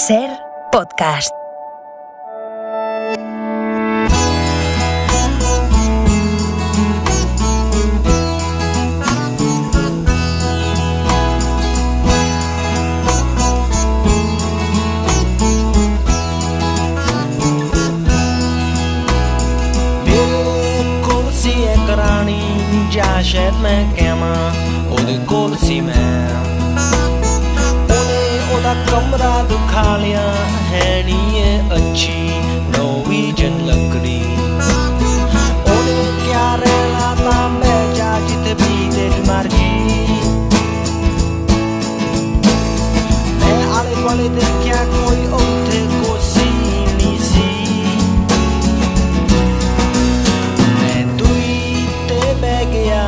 Ser podcast. शायद मैं कहमा ओदे कोल सी मैं ओदा कमरा दिखा लिया है नी ये अच्छी नॉर्वेजियन लकड़ी ओदे क्या रहना था मैं जा जिते भी तेरी मर्जी मैं आले वाले देखा कोई उठे को सी नी सी मैं दुई ते बह गया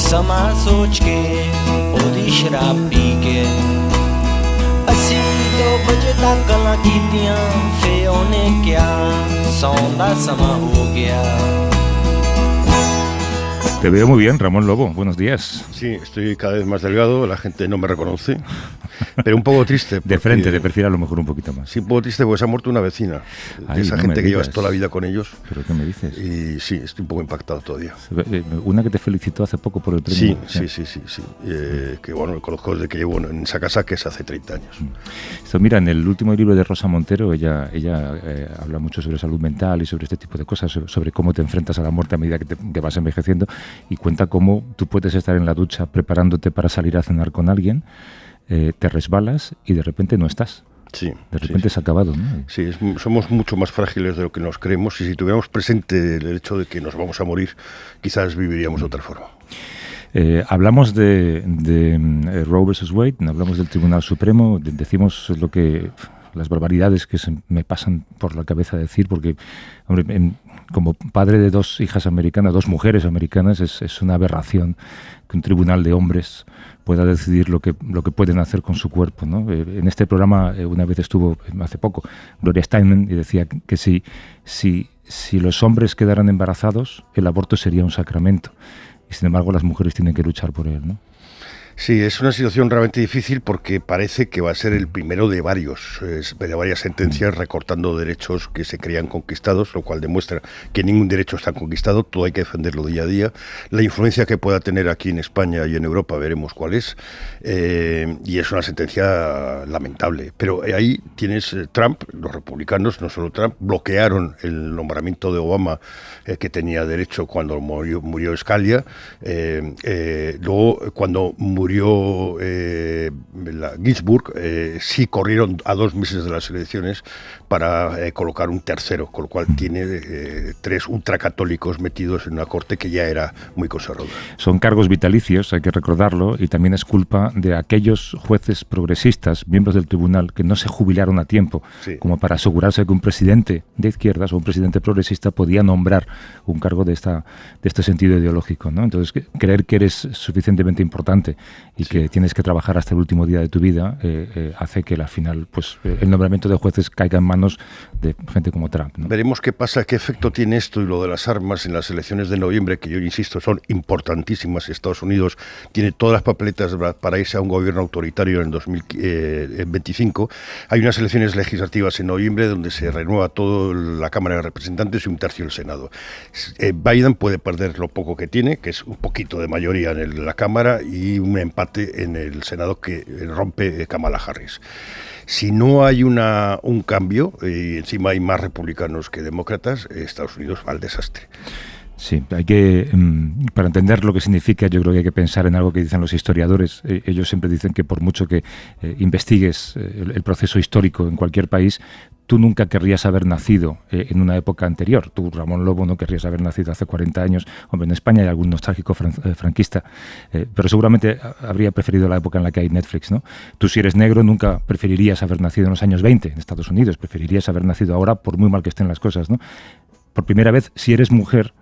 समा सोच के ओदी शराब पी के असी 2 बजे तक गल्लां कीतियां फे ओने क्या सौन दा समा हो गया. Te veo muy bien, Ramón Lobo. Buenos días. Sí, estoy cada vez más delgado, la gente no me reconoce, pero un poco triste. De frente, te prefiero a lo mejor un poquito más. Sí, un poco triste porque se ha muerto una vecina, de esa gente que llevas toda la vida con ellos. ¿Pero qué me dices? Y sí, estoy un poco impactado todavía. Una que te felicitó hace poco por el premio. Sí. Que bueno, conozco desde que llevo en esa casa, que es hace 30 años. Esto, mira, en el último libro de Rosa Montero, ella habla mucho sobre salud mental y sobre este tipo de cosas, sobre cómo te enfrentas a la muerte a medida que vas envejeciendo, y cuenta cómo tú puedes estar en la ducha preparándote para salir a cenar con alguien, te resbalas y de repente no estás. Sí, de repente se ha acabado, ¿no? Sí, somos mucho más frágiles de lo que nos creemos, y si tuviéramos presente el hecho de que nos vamos a morir, quizás viviríamos de otra forma. Hablamos de Roe vs. Wade, hablamos del Tribunal Supremo, decimos las barbaridades que se me pasan por la cabeza decir, porque, hombre, como padre de 2 hijas americanas, 2 mujeres americanas, es una aberración que un tribunal de hombres pueda decidir lo que pueden hacer con su cuerpo, ¿no? En este programa una vez estuvo, hace poco, Gloria Steinem, y decía que si los hombres quedaran embarazados, el aborto sería un sacramento, y sin embargo las mujeres tienen que luchar por él, ¿no? Sí, es una situación realmente difícil porque parece que va a ser el primero de varias sentencias recortando derechos que se creían conquistados, lo cual demuestra que ningún derecho está conquistado, todo hay que defenderlo día a día. La influencia que pueda tener aquí en España y en Europa veremos cuál es, y es una sentencia lamentable. Pero ahí tienes Trump, los republicanos, no solo Trump, bloquearon el nombramiento de Obama, que tenía derecho cuando murió Scalia, luego cuando murió Ginsburg, sí corrieron a 2 meses de las elecciones para colocar un tercero, con lo cual tiene 3 ultracatólicos metidos en una corte que ya era muy conservadora. Son cargos vitalicios, hay que recordarlo, y también es culpa de aquellos jueces progresistas, miembros del tribunal, que no se jubilaron a tiempo, sí, como para asegurarse que un presidente de izquierdas o un presidente progresista podía nombrar un cargo de este sentido ideológico, ¿no? Entonces, creer que eres suficientemente importante y que tienes que trabajar hasta el último día de tu vida hace que al final el nombramiento de jueces caiga en manos de gente como Trump, ¿no? Veremos qué pasa, qué efecto tiene esto y lo de las armas en las elecciones de noviembre, que yo insisto son importantísimas. Estados Unidos tiene todas las papeletas para irse a un gobierno autoritario en 2025. Hay unas elecciones legislativas en noviembre donde se renueva toda la Cámara de Representantes y 1/3 del Senado. Biden puede perder lo poco que tiene, que es un poquito de mayoría en la Cámara y un empate en el Senado que rompe Kamala Harris. Si no hay un cambio, y encima hay más republicanos que demócratas, Estados Unidos va al desastre. Sí, para entender lo que significa, yo creo que hay que pensar en algo que dicen los historiadores. Ellos siempre dicen que por mucho que investigues el proceso histórico en cualquier país, tú nunca querrías haber nacido en una época anterior. Tú, Ramón Lobo, no querrías haber nacido hace 40 años. Hombre, en España hay algún nostálgico franquista, pero seguramente habría preferido la época en la que hay Netflix, ¿no? Tú, si eres negro, nunca preferirías haber nacido en los años 20 en Estados Unidos. Preferirías haber nacido ahora, por muy mal que estén las cosas, ¿no? Por primera vez, si eres mujer,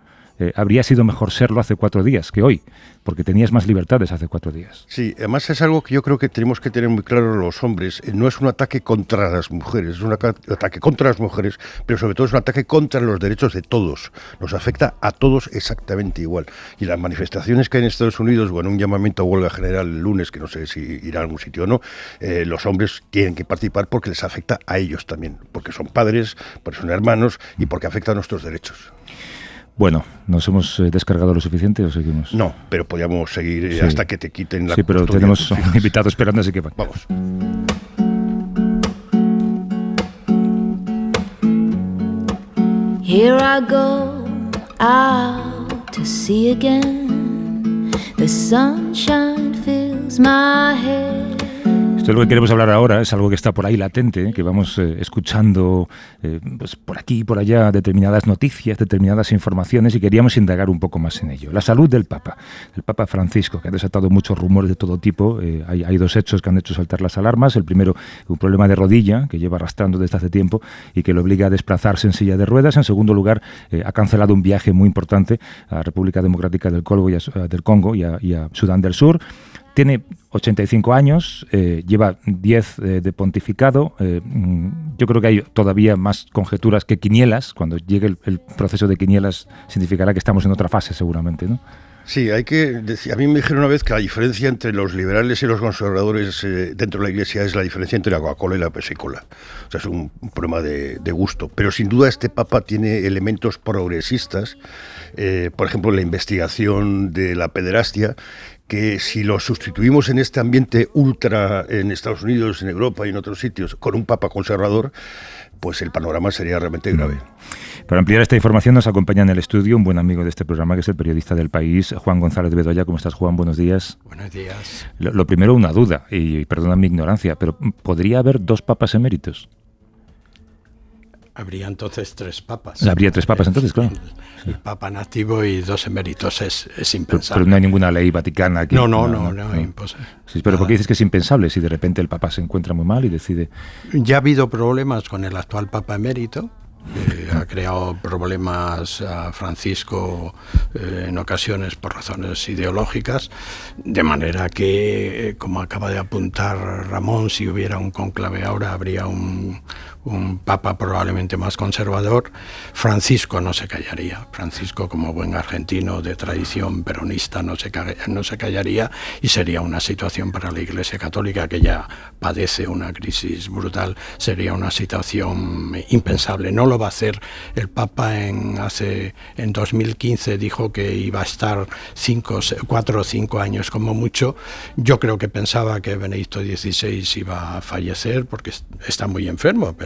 habría sido mejor serlo hace 4 días que hoy, porque tenías más libertades hace 4 días. Sí, además es algo que yo creo que tenemos que tener muy claro los hombres. No es un ataque contra las mujeres, es un ataque contra las mujeres, pero sobre todo es un ataque contra los derechos de todos. Nos afecta a todos exactamente igual. Y las manifestaciones que hay en Estados Unidos, bueno, un llamamiento a huelga general el lunes, que no sé si irá a algún sitio o no, los hombres tienen que participar porque les afecta a ellos también, porque son padres, porque son hermanos y porque afecta a nuestros derechos. Bueno, ¿nos hemos descargado lo suficiente o seguimos? No, pero podríamos seguir hasta que te quiten la custodia. Sí, pero tenemos un invitado esperando, así que vamos. Here I go out to sea again. The sunshine fills my head. Esto es lo que queremos hablar ahora, es algo que está por ahí latente, que vamos escuchando pues por aquí y por allá determinadas noticias, determinadas informaciones, y queríamos indagar un poco más en ello. La salud del Papa Francisco, que ha desatado muchos rumores de todo tipo. Hay 2 hechos que han hecho saltar las alarmas. El primero, un problema de rodilla que lleva arrastrando desde hace tiempo y que le obliga a desplazarse en silla de ruedas. En segundo lugar, ha cancelado un viaje muy importante a la República Democrática del Congo y a Sudán del Sur. Tiene 85 años, lleva 10 de pontificado. Yo creo que hay todavía más conjeturas que quinielas. Cuando llegue el proceso de quinielas significará que estamos en otra fase seguramente, ¿no? Sí, hay que decir, a mí me dijeron una vez que la diferencia entre los liberales y los conservadores dentro de la Iglesia es la diferencia entre la Coca-Cola y la Pepsi-Cola. O sea, es un problema de gusto. Pero sin duda este Papa tiene elementos progresistas, por ejemplo, la investigación de la pederastia, que si lo sustituimos en este ambiente ultra en Estados Unidos, en Europa y en otros sitios con un Papa conservador, pues el panorama sería realmente grave. Para ampliar esta información nos acompaña en el estudio un buen amigo de este programa, que es el periodista del País, Juan González de Bedoya. ¿Cómo estás, Juan? Buenos días. Buenos días. Lo primero, una duda, y perdona mi ignorancia, pero ¿podría haber 2 papas eméritos? Habría entonces 3 papas. Habría 3 papas entonces, claro. El Papa nativo y 2 eméritos es impensable. Pero no hay ninguna ley vaticana que... No, imposible. Sí, pero ¿por qué dices que es impensable si de repente el Papa se encuentra muy mal y decide...? Ya ha habido problemas con el actual Papa emérito. Ha creado problemas a Francisco en ocasiones por razones ideológicas, de manera que, como acaba de apuntar Ramón, si hubiera un cónclave ahora habría un papa probablemente más conservador. Francisco no se callaría. Francisco, como buen argentino de tradición peronista, no se callaría, y sería una situación para la Iglesia Católica, que ya padece una crisis brutal, sería una situación impensable. No lo va a hacer. El Papa en 2015 dijo que iba a estar 4 o 5 años como mucho. Yo creo que pensaba que Benedicto XVI iba a fallecer, porque está muy enfermo,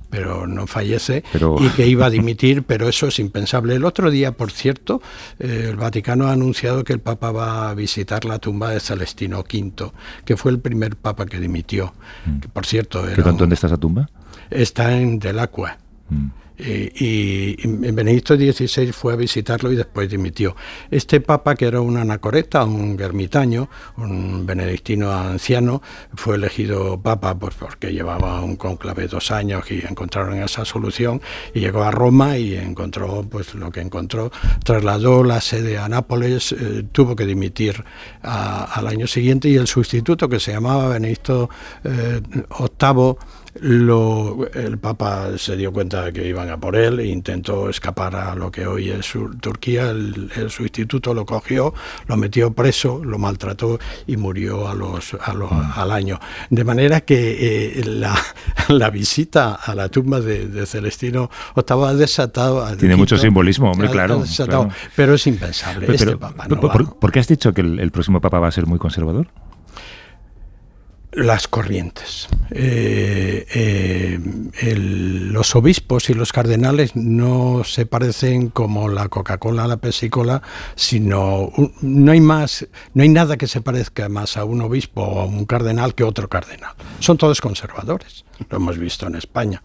pero no fallece, y que iba a dimitir, pero eso es impensable. El otro día, por cierto, el Vaticano ha anunciado que el Papa va a visitar la tumba de Celestino V, que fue el primer Papa que dimitió. Que, por cierto, ¿Dónde está esa tumba? Está en Delacqua. Y Benedicto XVI fue a visitarlo y después dimitió. Este papa, que era un anacoreta, un ermitaño, un benedictino anciano, fue elegido papa pues porque llevaba un cónclave 2 años y encontraron esa solución, y llegó a Roma y encontró pues lo que encontró. Trasladó la sede a Nápoles, tuvo que dimitir al año siguiente, y el sustituto, que se llamaba Benedicto VIII, el Papa se dio cuenta de que iban a por él e intentó escapar a lo que hoy es Turquía. El sustituto lo cogió, lo metió preso, lo maltrató y murió al año. De manera que la visita a la tumba de Celestino VIII ha desatado... Tiene mucho simbolismo, hombre, claro. Pero es impensable. Este Papa no va. ¿Por qué has dicho que el próximo Papa va a ser muy conservador? Las corrientes. Los obispos y los cardenales no se parecen como la Coca-Cola a la Pepsi-Cola, sino no hay nada que se parezca más a un obispo o a un cardenal que otro cardenal. Son todos conservadores. Lo hemos visto en España.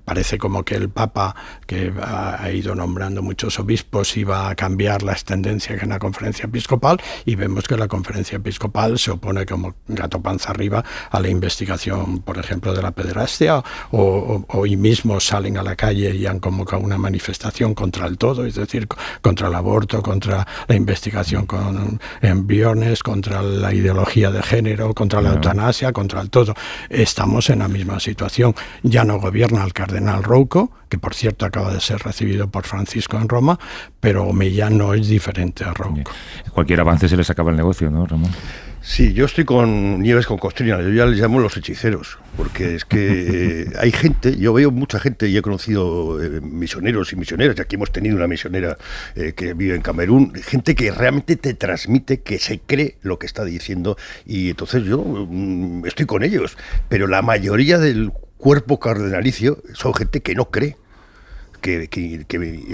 Parece como que el Papa, que ha ido nombrando muchos obispos, iba a cambiar las tendencias en la Conferencia Episcopal, y vemos que la Conferencia Episcopal se opone como gato panza arriba a la investigación por ejemplo, de la pederastia, o hoy mismo salen a la calle y han convocado una manifestación contra el todo, es decir, contra el aborto, contra la investigación con embriones, contra la ideología de género, contra la eutanasia, contra el todo. Estamos en la misma situación. Ya no gobierna el cardenal Rouco, que por cierto acaba de ser recibido por Francisco en Roma, pero Omeya no es diferente a Rouco. Cualquier avance se les acaba el negocio, ¿no, Ramón? Sí, yo estoy con Nieves, con Costrina, yo ya les llamo los hechiceros, porque es que hay gente, yo veo mucha gente y he conocido misioneros y misioneras, y aquí hemos tenido una misionera que vive en Camerún, gente que realmente te transmite que se cree lo que está diciendo, y entonces yo estoy con ellos, pero la mayoría del cuerpo cardenalicio son gente que no cree. Que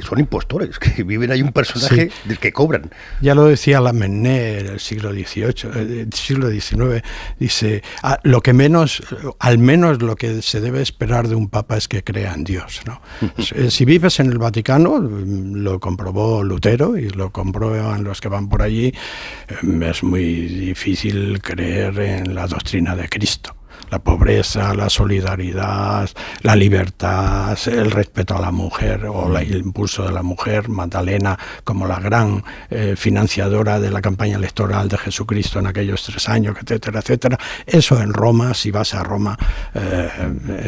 son impostores, que viven ahí un personaje del que cobran. Ya lo decía Lamennais en el siglo XVIII, siglo XIX, dice, lo que menos, al menos lo que se debe esperar de un papa es que crea en Dios, ¿no? Si vives en el Vaticano, lo comprobó Lutero y lo comprueban los que van por allí, es muy difícil creer en la doctrina de Cristo. La pobreza, la solidaridad, la libertad, el respeto a la mujer o el impulso de la mujer, Magdalena como la gran financiadora de la campaña electoral de Jesucristo en aquellos 3 años, etcétera, etcétera. Eso en Roma, si vas a Roma,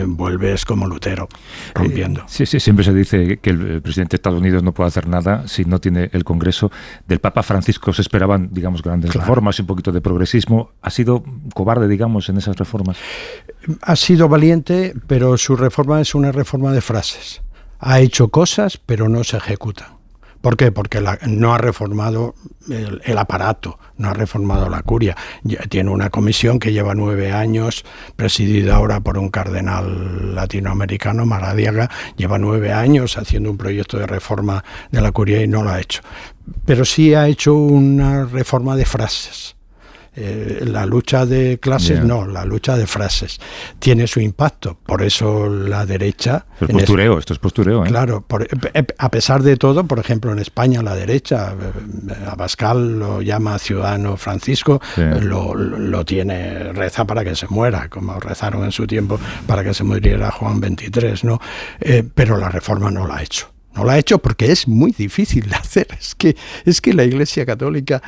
vuelves como Lutero, rompiendo. Sí, siempre se dice que el presidente de Estados Unidos no puede hacer nada si no tiene el Congreso. Del Papa Francisco se esperaban, digamos, grandes reformas y un poquito de progresismo. ¿Ha sido cobarde, digamos, en esas reformas? Ha sido valiente, pero su reforma es una reforma de frases. Ha hecho cosas, pero no se ejecutan. ¿Por qué? Porque no ha reformado el aparato, no ha reformado la curia. Tiene una comisión que lleva 9 años, presidida ahora por un cardenal latinoamericano, Maradiaga, lleva 9 años haciendo un proyecto de reforma de la curia y no lo ha hecho. Pero sí ha hecho una reforma de frases. La lucha de clases no, la lucha de frases tiene su impacto, por eso la derecha... Esto es postureo, ¿eh? Claro, a pesar de todo, por ejemplo en España la derecha, Abascal lo llama ciudadano Francisco, lo tiene, reza para que se muera, como rezaron en su tiempo para que se muriera Juan XXIII, ¿no? Pero la reforma no la ha hecho. No la ha hecho porque es muy difícil de hacer. Es que la Iglesia Católica,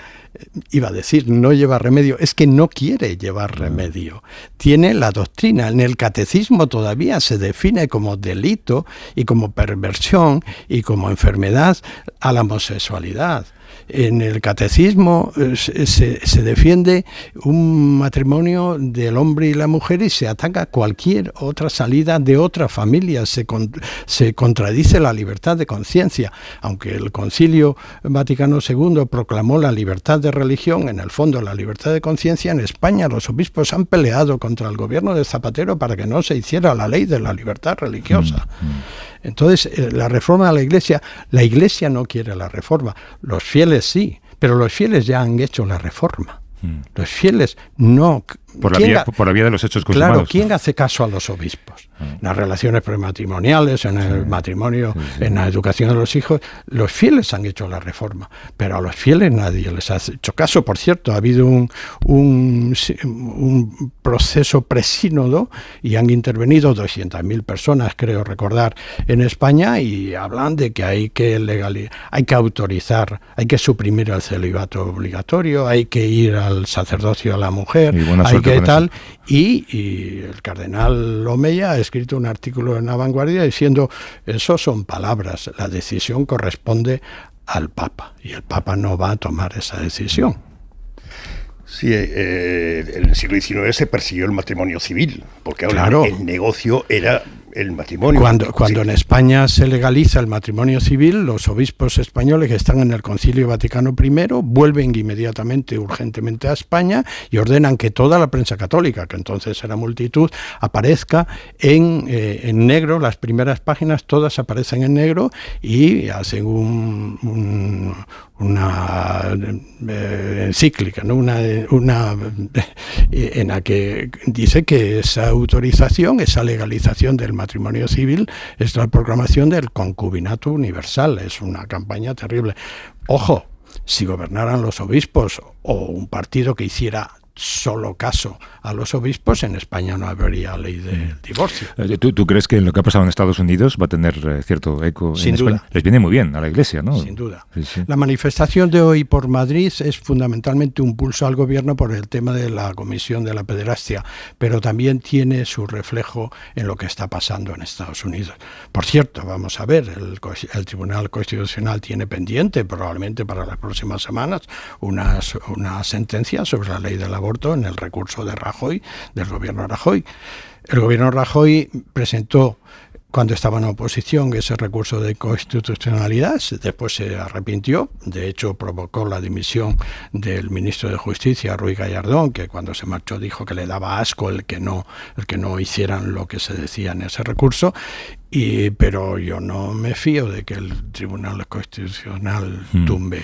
iba a decir, no lleva remedio, es que no quiere llevar remedio. Tiene la doctrina. En el catecismo todavía se define como delito y como perversión y como enfermedad a la homosexualidad. En el catecismo se defiende un matrimonio del hombre y la mujer y se ataca cualquier otra salida de otra familia. Se contradice la libertad de conciencia. Aunque el Concilio Vaticano II proclamó la libertad de religión, en el fondo la libertad de conciencia, en España los obispos han peleado contra el gobierno de Zapatero para que no se hiciera la ley de la libertad religiosa. Entonces, la reforma de la Iglesia no quiere la reforma, los fieles sí, pero los fieles ya han hecho la reforma. Los fieles no... Por la vía de los hechos consumados. Claro, ¿quién hace caso a los obispos? En las relaciones prematrimoniales, en el matrimonio, en la educación de los hijos, los fieles han hecho la reforma, pero a los fieles nadie les ha hecho caso. Por cierto, ha habido un proceso presínodo y han intervenido 200.000 personas, creo recordar, en España, y hablan de que hay que autorizar, hay que suprimir el celibato obligatorio, hay que ir al sacerdocio a la mujer, hay que tal, y el cardenal Omeya ha escrito un artículo en La Vanguardia diciendo, eso son palabras, la decisión corresponde al Papa, y el Papa no va a tomar esa decisión. Sí, en el siglo XIX se persiguió el matrimonio civil, porque ahora el negocio era el matrimonio. Cuando en España se legaliza el matrimonio civil, los obispos españoles que están en el Concilio Vaticano I vuelven inmediatamente, urgentemente a España y ordenan que toda la prensa católica, que entonces era multitud, aparezca en negro. Las primeras páginas todas aparecen en negro y hacen una encíclica, ¿no? Una en la que dice que esa autorización, esa legalización del matrimonio civil es la proclamación del concubinato universal. Es una campaña terrible. Ojo, si gobernaran los obispos o un partido que hiciera solo caso a los obispos, en España no habría ley del divorcio. ¿Tú crees que lo que ha pasado en Estados Unidos va a tener cierto eco Sin en duda. España? Les viene muy bien a la Iglesia, ¿no? Sin duda. Sí. La manifestación de hoy por Madrid es fundamentalmente un pulso al gobierno por el tema de la comisión de la pederastia, pero también tiene su reflejo en lo que está pasando en Estados Unidos. Por cierto, vamos a ver, el Tribunal Constitucional tiene pendiente, probablemente para las próximas semanas, una sentencia sobre la ley del aborto en el recurso de Rajoy, del gobierno Rajoy. El gobierno Rajoy presentó, cuando estaba en oposición, ese recurso de constitucionalidad, después se arrepintió, de hecho provocó la dimisión del ministro de Justicia, Ruiz Gallardón, que cuando se marchó dijo que le daba asco el que no hicieran lo que se decía en ese recurso, pero yo no me fío de que el Tribunal Constitucional tumbe.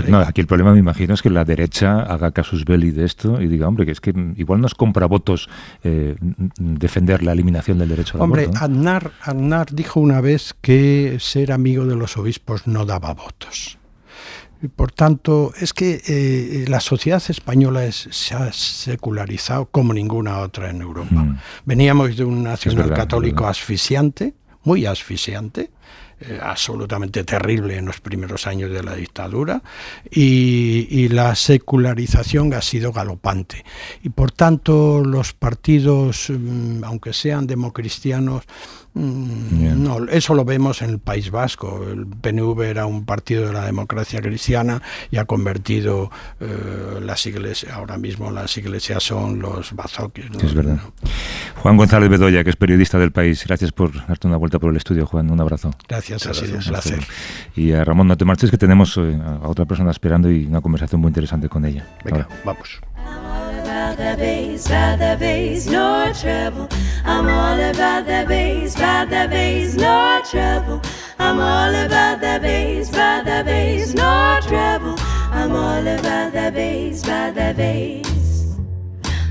No, aquí el problema, me imagino, es que la derecha haga casus belli de esto y diga, hombre, que es que igual nos compra votos defender la eliminación del derecho al aborto, ¿no? Aznar dijo una vez que ser amigo de los obispos no daba votos. Y por tanto, es que la sociedad española se ha secularizado como ninguna otra en Europa. Veníamos de un nacional católico asfixiante, muy asfixiante, absolutamente terrible en los primeros años de la dictadura, y la secularización ha sido galopante. Y por tanto, los partidos, aunque sean democristianos, no, eso lo vemos en el País Vasco. El PNV era un partido de la democracia cristiana y ha convertido las iglesias, ahora mismo las iglesias son los bazoques, ¿no? Es verdad. Juan González Bedoya, que es periodista del País, gracias por darte una vuelta por el estudio, Juan, un abrazo. Gracias, ha sido un placer. Y a Ramón, no te marches, que tenemos a otra persona esperando y una conversación muy interesante con ella. Venga, vamos. The bass, no trouble. I'm all about the bass, no trouble. I'm all about the bass, no trouble. I'm all about the bass,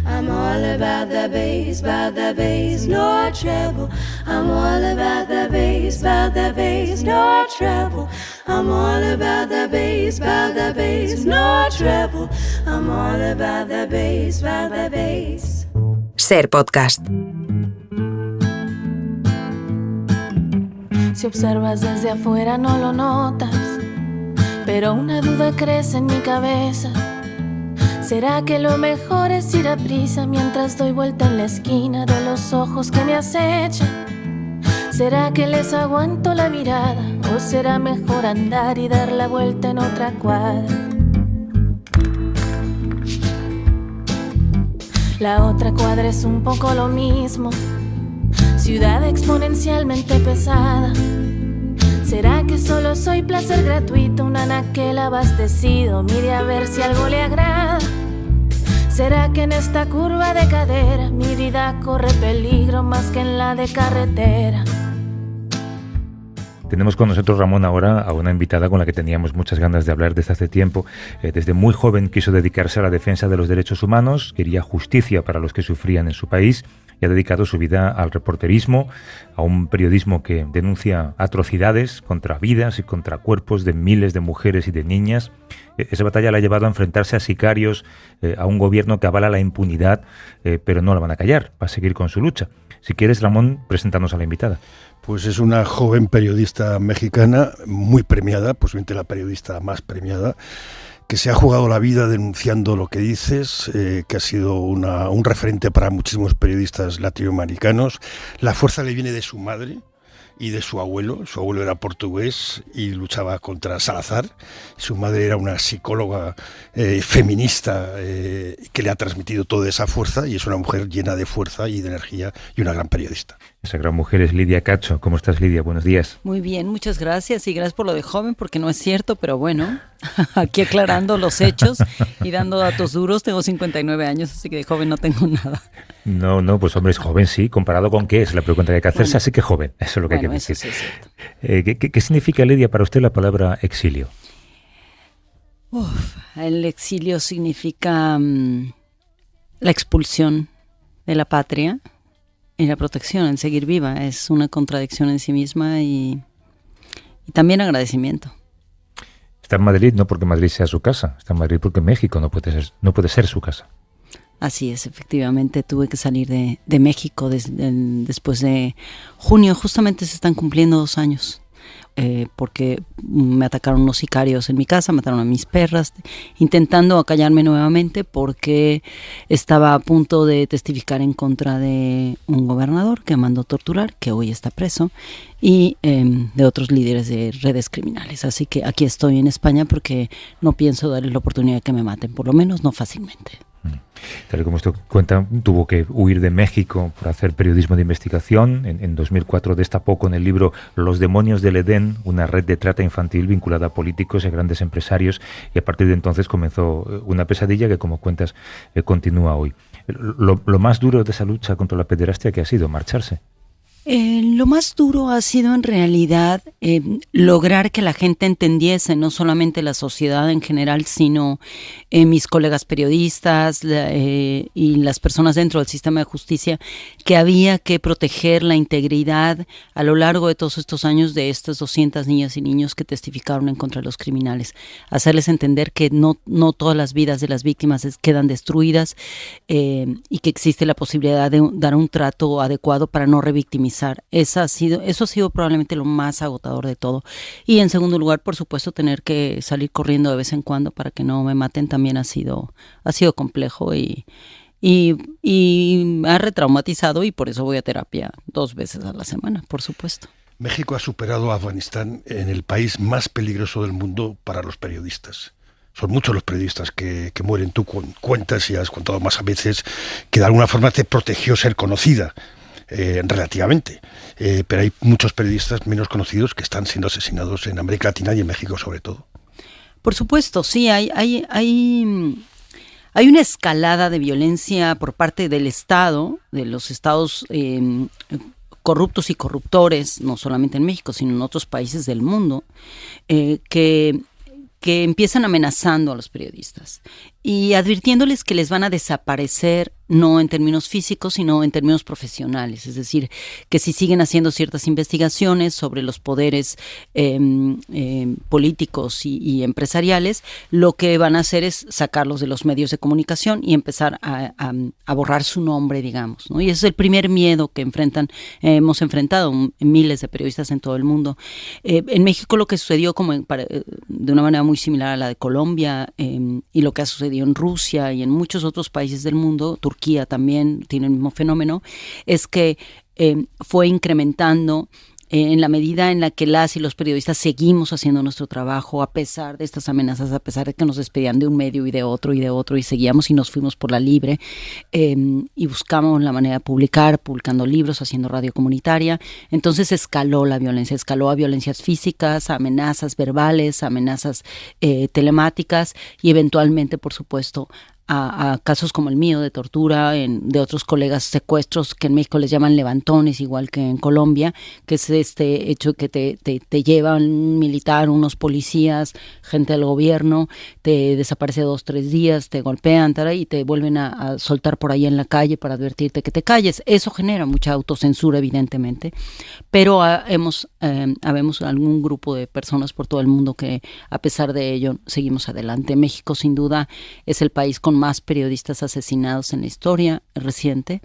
I'm all about the bass, no trouble. I'm all about the bass, no trouble. I'm all about the bass, no trouble. I'm all about the bass. Ser Podcast. Si observas desde afuera no lo notas, pero una duda crece en mi cabeza. ¿Será que lo mejor es ir a prisa mientras doy vuelta en la esquina de los ojos que me acechan? ¿Será que les aguanto la mirada o será mejor andar y dar la vuelta en otra cuadra? La otra cuadra es un poco lo mismo, ciudad exponencialmente pesada. ¿Será que solo soy placer gratuito, un anaquel abastecido? Mire a ver si algo le agrada. ¿Será que en esta curva de cadera mi vida corre peligro más que en la de carretera? Tenemos con nosotros, Ramón, ahora a una invitada con la que teníamos muchas ganas de hablar desde hace tiempo. Desde muy joven quiso dedicarse a la defensa de los derechos humanos, quería justicia para los que sufrían en su país y ha dedicado su vida al reporterismo, a un periodismo que denuncia atrocidades contra vidas y contra cuerpos de miles de mujeres y de niñas. Esa batalla la ha llevado a enfrentarse a sicarios, a un gobierno que avala la impunidad, pero no la van a callar, va a seguir con su lucha. Si quieres, Ramón, preséntanos a la invitada. Pues es una joven periodista mexicana, muy premiada, posiblemente la periodista más premiada, que se ha jugado la vida denunciando lo que dices, que ha sido un referente para muchísimos periodistas latinoamericanos. La fuerza le viene de su madre y de su abuelo. Su abuelo era portugués y luchaba contra Salazar. Su madre era una psicóloga feminista que le ha transmitido toda esa fuerza, y es una mujer llena de fuerza y de energía y una gran periodista. Esa gran mujer es Lidia Cacho. ¿Cómo estás, Lidia? Buenos días. Muy bien, muchas gracias, y gracias por lo de joven, porque no es cierto, pero bueno, aquí aclarando los hechos y dando datos duros. Tengo 59 años, así que de joven no tengo nada. No, pues hombre, es joven, sí. ¿Comparado con qué? Es la pregunta que hay que hacerse, bueno, así que joven. Eso es lo que hay que decir. Eso sí es cierto. ¿Qué significa, Lidia, para usted la palabra exilio? El exilio significa la expulsión de la patria y la protección, el seguir viva. Es una contradicción en sí misma y también agradecimiento. Está en Madrid no porque Madrid sea su casa, está en Madrid porque México no puede ser su casa. Así es, efectivamente tuve que salir de México después de junio. Justamente se están cumpliendo 2 años. Porque me atacaron unos sicarios en mi casa, mataron a mis perras, intentando acallarme nuevamente porque estaba a punto de testificar en contra de un gobernador que mandó torturar, que hoy está preso, y de otros líderes de redes criminales. Así que aquí estoy en España porque no pienso darles la oportunidad de que me maten, por lo menos no fácilmente. Tal y como usted cuenta, tuvo que huir de México por hacer periodismo de investigación. En 2004 destapó con el libro Los demonios del Edén, una red de trata infantil vinculada a políticos y a grandes empresarios, y a partir de entonces comenzó una pesadilla que, como cuentas, continúa hoy. Lo más duro de esa lucha contra la pederastia, ¿qué ha sido? Marcharse. Lo más duro ha sido en realidad lograr que la gente entendiese, no solamente la sociedad en general, sino mis colegas periodistas y las personas dentro del sistema de justicia, que había que proteger la integridad a lo largo de todos estos años de estas 200 niñas y niños que testificaron en contra de los criminales. Hacerles entender que no todas las vidas de las víctimas quedan destruidas y que existe la posibilidad de dar un trato adecuado para no revictimizar. Eso ha sido probablemente lo más agotador de todo. Y en segundo lugar, por supuesto, tener que salir corriendo de vez en cuando para que no me maten también ha sido complejo y ha retraumatizado, y por eso voy a terapia 2 veces a la semana, por supuesto. México ha superado a Afganistán en el país más peligroso del mundo para los periodistas. Son muchos los periodistas que mueren. Tú cuentas y has contado más a veces que de alguna forma te protegió ser conocida. Relativamente, pero hay muchos periodistas menos conocidos que están siendo asesinados en América Latina y en México sobre todo. Por supuesto, sí, hay una escalada de violencia por parte del Estado, de los estados corruptos y corruptores, no solamente en México, sino en otros países del mundo, que empiezan amenazando a los periodistas y advirtiéndoles que les van a desaparecer, no en términos físicos, sino en términos profesionales. Es decir, que si siguen haciendo ciertas investigaciones sobre los poderes políticos y empresariales, lo que van a hacer es sacarlos de los medios de comunicación y empezar a borrar su nombre, digamos, ¿no? Y ese es el primer miedo que hemos enfrentado miles de periodistas en todo el mundo. En México lo que sucedió de una manera muy similar a la de Colombia, y lo que ha sucedido en Rusia y en muchos otros países del mundo, Turquía también tiene el mismo fenómeno, es que fue incrementando en la medida en la que las y los periodistas seguimos haciendo nuestro trabajo a pesar de estas amenazas, a pesar de que nos despedían de un medio y de otro y seguíamos y nos fuimos por la libre, y buscamos la manera de publicar, publicando libros, haciendo radio comunitaria. Entonces escaló la violencia, escaló a violencias físicas, a amenazas verbales, a amenazas telemáticas y eventualmente, por supuesto, a casos como el mío de tortura, de otros colegas, secuestros que en México les llaman levantones, igual que en Colombia, que es este hecho que te llevan un militar, unos policías, gente del gobierno, te desaparece 2-3 días, te golpean y te vuelven a soltar por ahí en la calle para advertirte que te calles. Eso genera mucha autocensura, evidentemente, pero habemos algún grupo de personas por todo el mundo que a pesar de ello seguimos adelante. México sin duda es el país con más periodistas asesinados en la historia reciente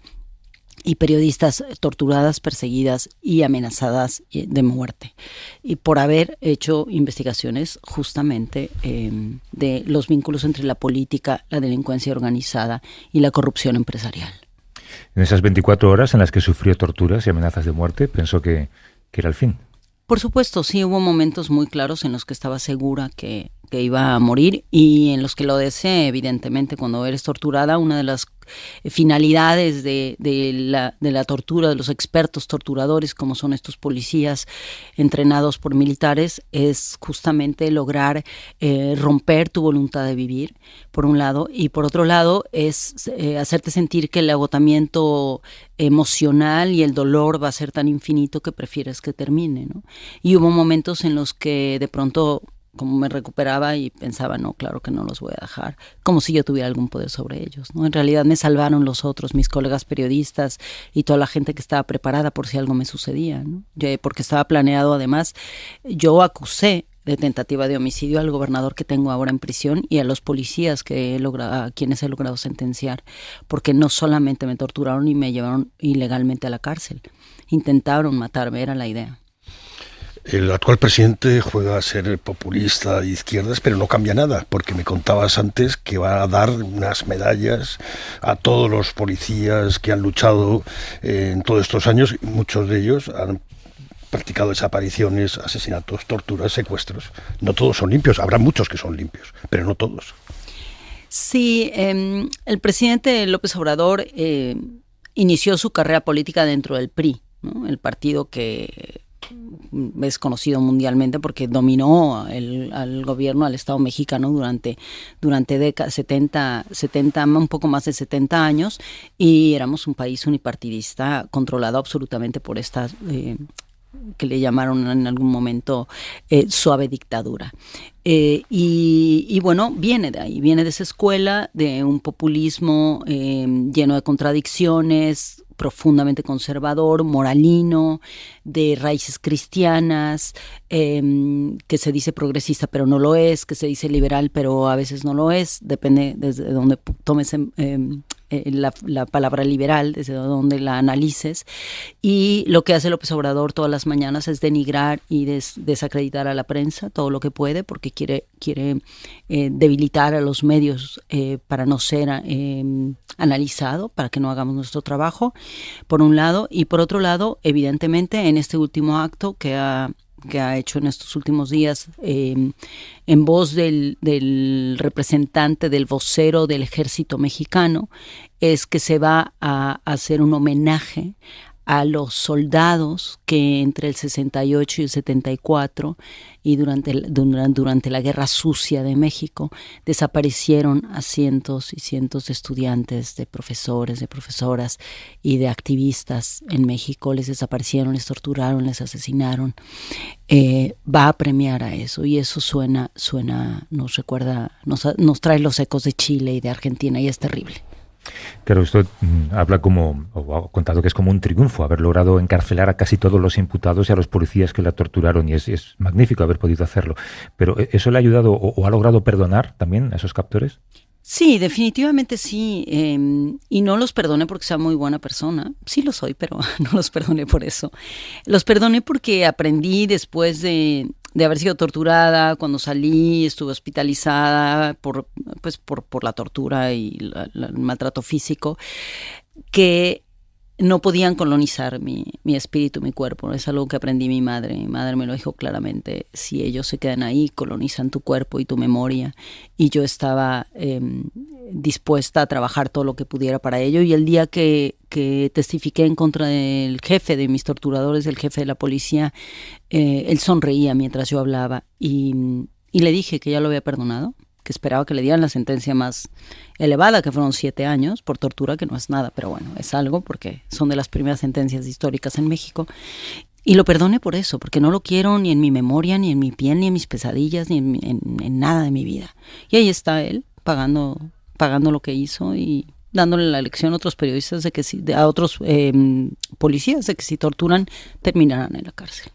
y periodistas torturadas, perseguidas y amenazadas de muerte, y por haber hecho investigaciones justamente de los vínculos entre la política, la delincuencia organizada y la corrupción empresarial. En esas 24 horas en las que sufrió torturas y amenazas de muerte, pensó que era el fin. Por supuesto, sí, hubo momentos muy claros en los que estaba segura que iba a morir y en los que lo deseé, evidentemente. Cuando eres torturada, una de las finalidades de la tortura, de los expertos torturadores, como son estos policías entrenados por militares, es justamente lograr romper tu voluntad de vivir, por un lado, y por otro lado es hacerte sentir que el agotamiento emocional y el dolor va a ser tan infinito que prefieres que termine, ¿no? Y hubo momentos en los que de pronto como me recuperaba y pensaba, no, claro que no los voy a dejar, como si yo tuviera algún poder sobre ellos, ¿no? En realidad me salvaron los otros, mis colegas periodistas y toda la gente que estaba preparada por si algo me sucedía, ¿no? Porque estaba planeado, además, yo acusé tentativa de homicidio al gobernador que tengo ahora en prisión y a los policías a quienes he logrado sentenciar, porque no solamente me torturaron y me llevaron ilegalmente a la cárcel, intentaron matarme, era la idea. El actual presidente juega a ser populista de izquierdas, pero no cambia nada, porque me contabas antes que va a dar unas medallas a todos los policías que han luchado en todos estos años, y muchos de ellos han practicado desapariciones, asesinatos, torturas, secuestros. No todos son limpios, habrá muchos que son limpios, pero no todos. Sí, el presidente López Obrador inició su carrera política dentro del PRI, ¿no? El partido que es conocido mundialmente porque dominó al gobierno, al Estado mexicano durante décadas, 70, un poco más de 70 años, y éramos un país unipartidista controlado absolutamente por esta que le llamaron en algún momento suave dictadura. Y bueno, viene de ahí, viene de esa escuela, de un populismo lleno de contradicciones, profundamente conservador, moralino, de raíces cristianas, que se dice progresista pero no lo es, que se dice liberal pero a veces no lo es, depende desde donde tomes la palabra liberal, desde donde la analices. Y lo que hace López Obrador todas las mañanas es denigrar y desacreditar a la prensa todo lo que puede, porque quiere debilitar a los medios para no ser analizado, para que no hagamos nuestro trabajo, por un lado, y por otro lado, evidentemente, en este último acto que ha hecho en estos últimos días, en voz del representante, del vocero del ejército mexicano, es que se va a hacer un homenaje a los soldados que entre el 68 y el 74 y durante la Guerra Sucia de México desaparecieron a cientos y cientos de estudiantes, de profesores, de profesoras y de activistas en México. Les desaparecieron, les torturaron, les asesinaron. Va a premiar a eso, y eso suena, nos recuerda, nos trae los ecos de Chile y de Argentina, y es terrible. Claro, esto habla o ha contado que es como un triunfo haber logrado encarcelar a casi todos los imputados y a los policías que la torturaron, y es magnífico haber podido hacerlo. Pero ¿eso le ha ayudado o ha logrado perdonar también a esos captores? Sí, definitivamente sí, y no los perdoné porque sea muy buena persona, sí lo soy, pero no los perdoné por eso. Los perdoné porque aprendí después de haber sido torturada, cuando salí, estuve hospitalizada por la tortura y el maltrato físico, que no podían colonizar mi espíritu, mi cuerpo. Es algo que aprendí mi madre. Mi madre me lo dijo claramente: si ellos se quedan ahí, colonizan tu cuerpo y tu memoria. Y yo estaba dispuesta a trabajar todo lo que pudiera para ello. Y el día que testifiqué en contra del jefe de mis torturadores, el jefe de la policía, él sonreía mientras yo hablaba, y le dije que ya lo había perdonado, que esperaba que le dieran la sentencia más elevada, que fueron 7 años por tortura, que no es nada, pero bueno, es algo porque son de las primeras sentencias históricas en México. Y lo perdoné por eso, porque no lo quiero ni en mi memoria, ni en mi piel, ni en mis pesadillas, ni en nada de mi vida. Y ahí está él, pagando lo que hizo y dándole la lección a otros periodistas, a otros policías, de que si torturan, terminarán en la cárcel.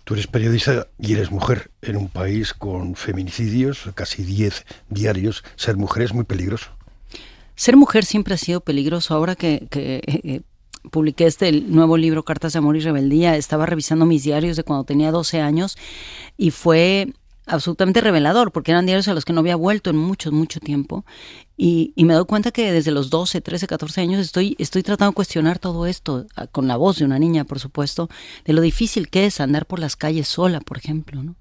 Tú eres periodista y eres mujer en un país con feminicidios, casi 10 diarios. Ser mujer es muy peligroso. Ser mujer siempre ha sido peligroso. Ahora que publiqué este nuevo libro, Cartas de Amor y Rebeldía, estaba revisando mis diarios de cuando tenía 12 años y fue absolutamente revelador, porque eran diarios a los que no había vuelto en mucho tiempo. Y me doy cuenta que desde los 12, 13, 14 años estoy tratando de cuestionar todo esto, con la voz de una niña, por supuesto, de lo difícil que es andar por las calles sola, por ejemplo, ¿no?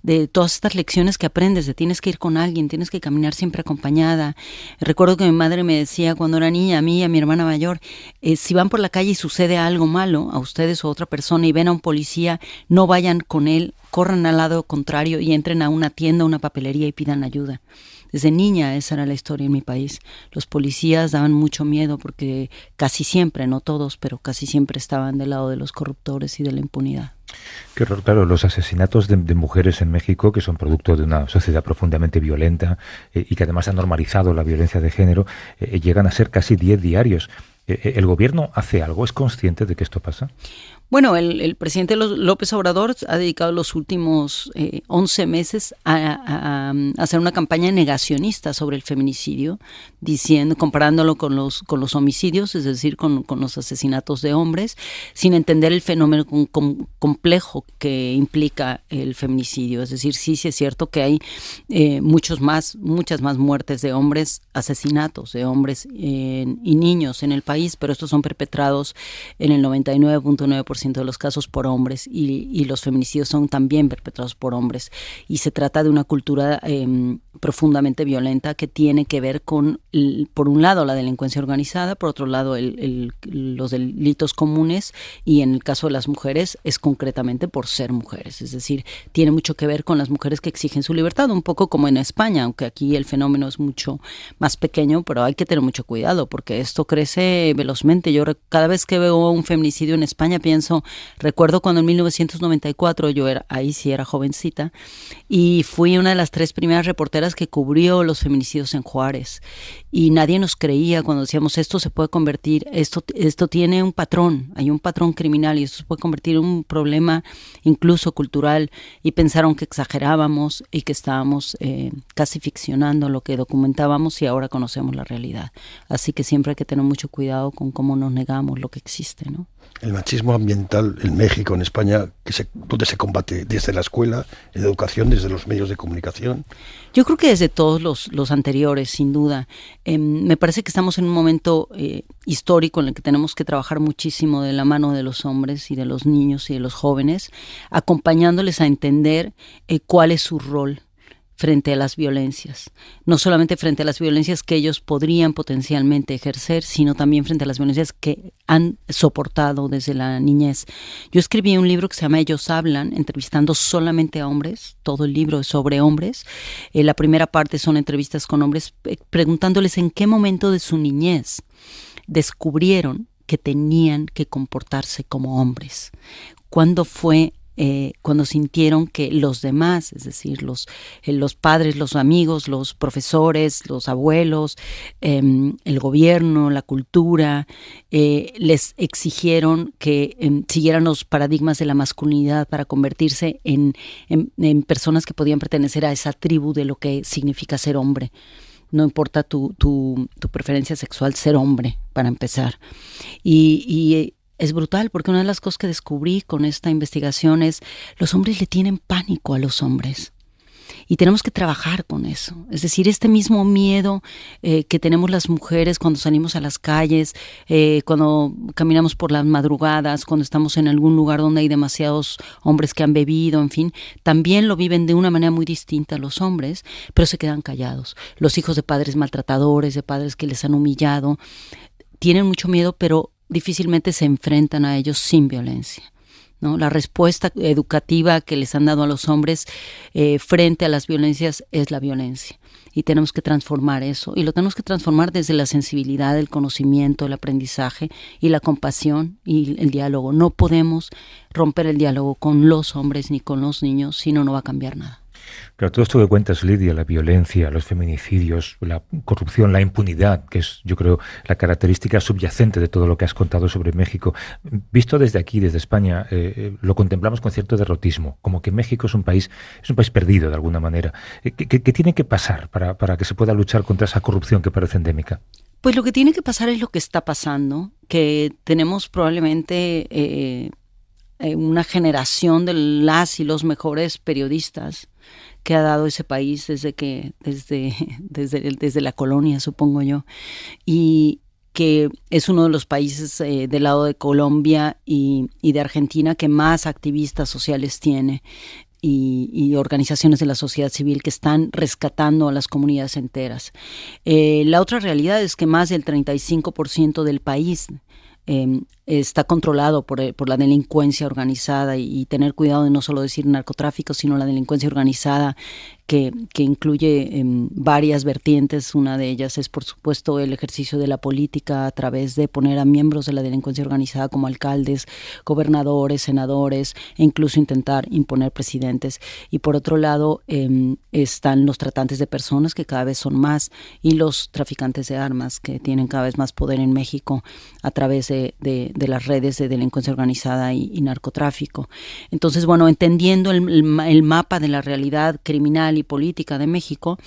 De todas estas lecciones que aprendes, de tienes que ir con alguien, tienes que caminar siempre acompañada. Recuerdo que mi madre me decía cuando era niña, a mí y a mi hermana mayor, si van por la calle y sucede algo malo a ustedes o a otra persona y ven a un policía, no vayan con él, corran al lado contrario y entren a una tienda, una papelería y pidan ayuda. Desde niña esa era la historia en mi país. Los policías daban mucho miedo porque casi siempre, no todos, pero casi siempre estaban del lado de los corruptores y de la impunidad. Qué horror, claro, los asesinatos de mujeres en México, que son producto de una sociedad profundamente violenta y que además ha normalizado la violencia de género, llegan a ser casi 10 diarios. ¿El gobierno hace algo? ¿Es consciente de que esto pasa? Bueno, el presidente López Obrador ha dedicado los últimos 11 meses a hacer una campaña negacionista sobre el feminicidio, comparándolo con los homicidios, es decir, con los asesinatos de hombres, sin entender el fenómeno complejo que implica el feminicidio. Es decir, sí es cierto que hay muchas más muertes de hombres, asesinatos de hombres y niños en el país, pero estos son perpetrados en el 99.9% de los casos por hombres y los feminicidios son también perpetrados por hombres, y se trata de una cultura profundamente violenta que tiene que ver con, por un lado, la delincuencia organizada, por otro lado los delitos comunes, y en el caso de las mujeres es concretamente por ser mujeres, es decir, tiene mucho que ver con las mujeres que exigen su libertad, un poco como en España, aunque aquí el fenómeno es mucho más pequeño, pero hay que tener mucho cuidado porque esto crece velozmente. Yo cada vez que veo un feminicidio en España recuerdo cuando en 1994 ahí sí era jovencita, y fui una de las 3 primeras reporteras que cubrió los feminicidios en Juárez, y nadie nos creía cuando decíamos esto se puede convertir, esto tiene un patrón, hay un patrón criminal y esto se puede convertir en un problema incluso cultural, y pensaron que exagerábamos y que estábamos casi ficcionando lo que documentábamos, y ahora conocemos la realidad. Así que siempre hay que tener mucho cuidado con cómo nos negamos lo que existe, ¿no? El machismo ambiental en México, en España, ¿dónde se combate? ¿Desde la escuela, en la educación, desde los medios de comunicación? Yo creo que desde todos los anteriores, sin duda. Me parece que estamos en un momento histórico en el que tenemos que trabajar muchísimo de la mano de los hombres y de los niños y de los jóvenes, acompañándoles a entender cuál es su rol frente a las violencias, no solamente frente a las violencias que ellos podrían potencialmente ejercer, sino también frente a las violencias que han soportado desde la niñez. Yo escribí un libro que se llama Ellos Hablan, entrevistando solamente a hombres, todo el libro es sobre hombres. La primera parte son entrevistas con hombres, preguntándoles en qué momento de su niñez descubrieron que tenían que comportarse como hombres. ¿Cuándo fue cuando sintieron que los demás, es decir, los padres, los amigos, los profesores, los abuelos, el gobierno, la cultura, les exigieron que siguieran los paradigmas de la masculinidad para convertirse en personas que podían pertenecer a esa tribu de lo que significa ser hombre? No importa tu preferencia sexual, ser hombre, para empezar. Y es brutal porque una de las cosas que descubrí con esta investigación es los hombres le tienen pánico a los hombres y tenemos que trabajar con eso. Es decir, este mismo miedo que tenemos las mujeres cuando salimos a las calles, cuando caminamos por las madrugadas, cuando estamos en algún lugar donde hay demasiados hombres que han bebido, en fin, también lo viven de una manera muy distinta los hombres, pero se quedan callados. Los hijos de padres maltratadores, de padres que les han humillado, tienen mucho miedo, pero difícilmente se enfrentan a ellos sin violencia, ¿no? La respuesta educativa que les han dado a los hombres frente a las violencias es la violencia, y tenemos que transformar eso, y lo tenemos que transformar desde la sensibilidad, el conocimiento, el aprendizaje y la compasión y el diálogo. No podemos romper el diálogo con los hombres ni con los niños, si no va a cambiar nada. Claro, todo esto que cuentas, Lidia, la violencia, los feminicidios, la corrupción, la impunidad, que es, yo creo, la característica subyacente de todo lo que has contado sobre México. Visto desde aquí, desde España, lo contemplamos con cierto derrotismo, como que México es un país perdido de alguna manera. ¿Qué tiene que pasar para que se pueda luchar contra esa corrupción que parece endémica? Pues lo que tiene que pasar es lo que está pasando, que tenemos probablemente una generación de las y los mejores periodistas que ha dado ese país desde la colonia, supongo yo, y que es uno de los países del lado de Colombia y de Argentina que más activistas sociales tiene, y organizaciones de la sociedad civil que están rescatando a las comunidades enteras. La otra realidad es que más del 35% del país está controlado por la delincuencia organizada, y tener cuidado de no solo decir narcotráfico, sino la delincuencia organizada que incluye varias vertientes. Una de ellas es, por supuesto, el ejercicio de la política a través de poner a miembros de la delincuencia organizada como alcaldes, gobernadores, senadores, e incluso intentar imponer presidentes. Y por otro lado están los tratantes de personas, que cada vez son más, y los traficantes de armas, que tienen cada vez más poder en México a través de las redes de delincuencia organizada y narcotráfico. Entonces, bueno, entendiendo el mapa de la realidad criminal y política de México,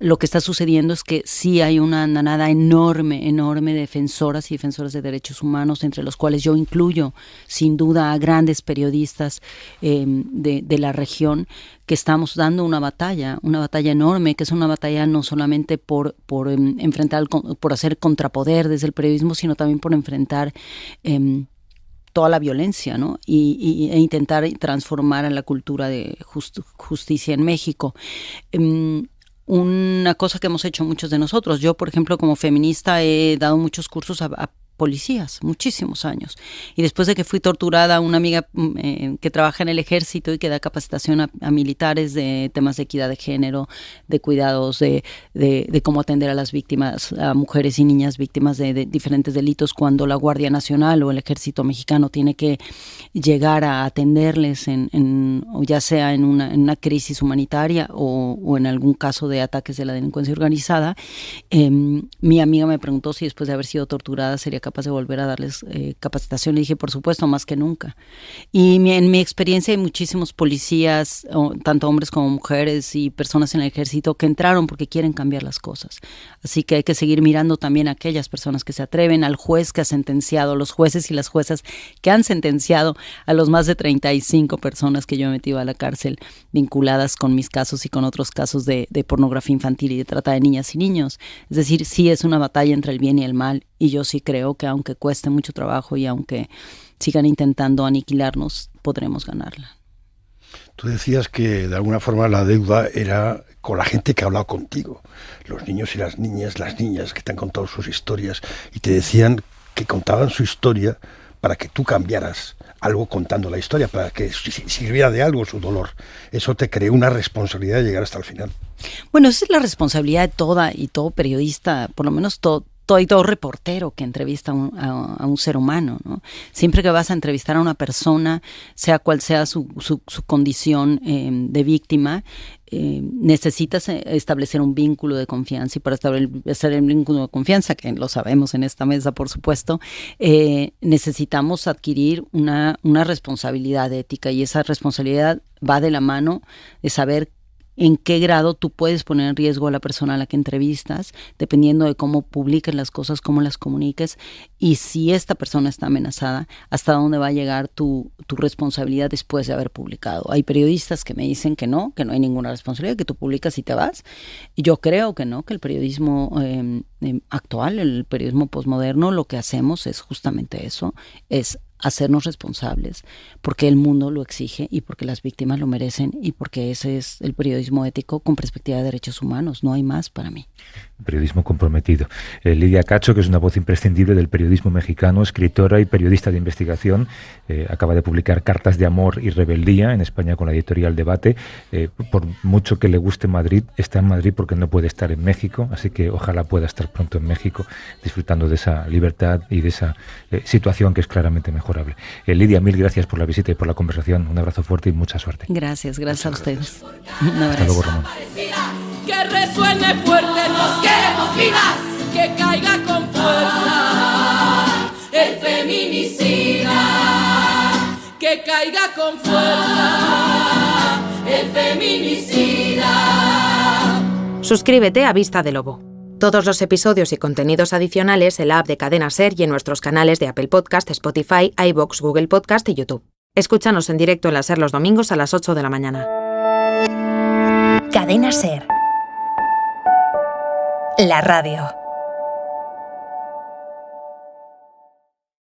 lo que está sucediendo es que sí hay una andanada enorme de defensoras y defensores de derechos humanos, entre los cuales yo incluyo sin duda a grandes periodistas de la región, que estamos dando una batalla enorme, que es una batalla no solamente por enfrentar, por hacer contrapoder desde el periodismo, sino también por enfrentar toda la violencia, ¿no? E intentar transformar a la cultura de justicia en México. Una cosa que hemos hecho muchos de nosotros, yo por ejemplo como feminista he dado muchos cursos a policías, muchísimos años, y después de que fui torturada, una amiga que trabaja en el ejército y que da capacitación a militares de temas de equidad de género, de cuidados, de cómo atender a las víctimas, a mujeres y niñas víctimas de diferentes delitos, cuando la Guardia Nacional o el Ejército Mexicano tiene que llegar a atenderles o ya sea en una crisis humanitaria o en algún caso de ataques de la delincuencia organizada. Mi amiga me preguntó si después de haber sido torturada sería capaz de volver a darles capacitación. Le dije, por supuesto, más que nunca. Y en mi experiencia hay muchísimos policías, tanto hombres como mujeres y personas en el ejército que entraron porque quieren cambiar las cosas. Así que hay que seguir mirando también a aquellas personas que se atreven, al juez que ha sentenciado, los jueces y las juezas que han sentenciado a los más de 35 personas que yo he metido a la cárcel vinculadas con mis casos y con otros casos de pornografía infantil y de trata de niñas y niños. Es decir, sí es una batalla entre el bien y el mal, y yo sí creo que aunque cueste mucho trabajo y aunque sigan intentando aniquilarnos, podremos ganarla. Tú decías que de alguna forma la deuda era con la gente que ha hablado contigo, los niños y las niñas que te han contado sus historias y te decían que contaban su historia para que tú cambiaras algo contando la historia, para que sirviera de algo su dolor. Eso te creó una responsabilidad de llegar hasta el final. Bueno, esa es la responsabilidad de todo periodista, por lo menos todo reportero que entrevista a un ser humano, ¿no? Siempre que vas a entrevistar a una persona, sea cual sea su condición de víctima, necesitas establecer un vínculo de confianza, y para establecer el vínculo de confianza, que lo sabemos en esta mesa, por supuesto, necesitamos adquirir una responsabilidad ética, y esa responsabilidad va de la mano de saber en qué grado tú puedes poner en riesgo a la persona a la que entrevistas, dependiendo de cómo publiques las cosas, cómo las comuniques, y si esta persona está amenazada, hasta dónde va a llegar tu responsabilidad después de haber publicado. Hay periodistas que me dicen que no hay ninguna responsabilidad, que tú publicas y te vas. Y yo creo que no, que el periodismo actual, el periodismo posmoderno, lo que hacemos es justamente eso, es hacernos responsables, porque el mundo lo exige y porque las víctimas lo merecen, y porque ese es el periodismo ético con perspectiva de derechos humanos. No hay más para mí. Periodismo comprometido. Lidia Cacho, que es una voz imprescindible del periodismo mexicano, escritora y periodista de investigación, acaba de publicar Cartas de amor y rebeldía en España con la editorial Debate. Por mucho que le guste Madrid, está en Madrid porque no puede estar en México, así que ojalá pueda estar pronto en México disfrutando de esa libertad y de esa situación que es claramente mejorable. Lidia, mil gracias por la visita y por la conversación. Un abrazo fuerte y mucha suerte. Gracias a ustedes. Hasta luego, Ramón. Que resuene fuerte, nos queremos vivas, que caiga con fuerza el feminicida, que caiga con fuerza el feminicida. Suscríbete a Vista de Lobo. Todos los episodios y contenidos adicionales en la app de Cadena SER y en nuestros canales de Apple Podcast, Spotify, iVoox, Google Podcast y YouTube. Escúchanos en directo en la SER los domingos a las 8 de la mañana. Cadena SER. La radio.